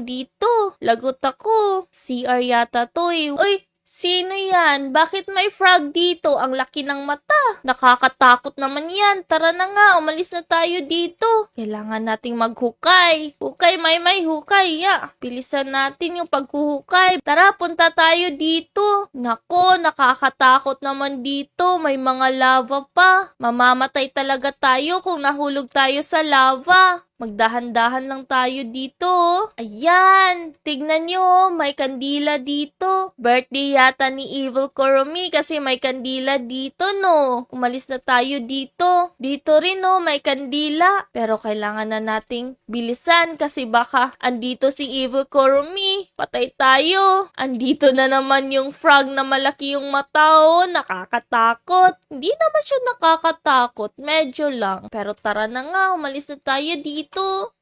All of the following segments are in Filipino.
dito. Lagot ako. CR yata to eh. Uy! Sino yan? Bakit may frog dito? Ang laki ng mata. Nakakatakot naman yan. Tara na nga, umalis na tayo dito. Kailangan nating maghukay. Hukay, may hukay. Ya, bilisan natin yung paghuhukay. Tara, punta tayo dito. Nako, nakakatakot naman dito. May mga lava pa. Mamamatay talaga tayo kung nahulog tayo sa lava. Magdahan-dahan lang tayo dito. Ayan, tignan nyo, may kandila dito. Birthday yata ni Evil Kuromi kasi may kandila dito, no? Umalis na tayo dito. Dito rin, no, may kandila. Pero kailangan na nating bilisan kasi baka andito si Evil Kuromi. Patay tayo. Andito na naman yung frog na malaki yung mata, oh. Nakakatakot. Hindi naman siya nakakatakot. Medyo lang. Pero tara na nga, umalis na tayo dito.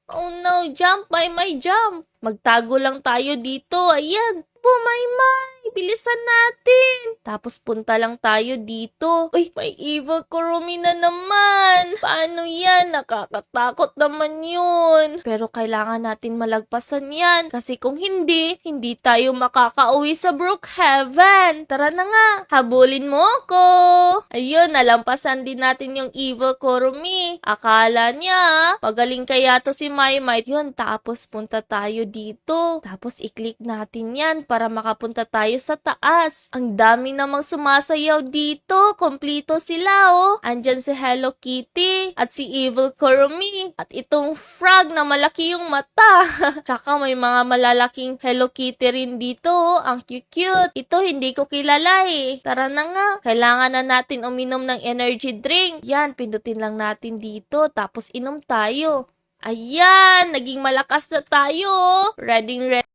Oh no, jump, may jump. Magtago lang tayo dito. Ayan. May, bilisan natin. Tapos punta lang tayo dito. Uy, may Evil Kuromi na naman. Paano yan? Nakakatakot naman yun. Pero kailangan natin malagpasan yan. Kasi kung hindi tayo makakauwi sa Brookhaven. Tara na nga, habulin mo ako. Ayun, nalampasan din natin yung Evil Kuromi. Akala niya, magaling kaya to si Maymay. Yun, tapos punta tayo dito. Tapos i-click natin yan para makapunta tayo sa taas. Ang dami namang sumasayaw dito. Kompleto sila, oh. Andyan si Hello Kitty at si Evil Kuromi. At itong frog na malaki yung mata. Tsaka may mga malalaking Hello Kitty rin dito, oh. Ang cute-cute. Ito hindi ko kilala eh. Tara na nga. Kailangan na natin uminom ng energy drink. Yan, pindutin lang natin dito. Tapos inom tayo. Ayan, naging malakas na tayo. Ready.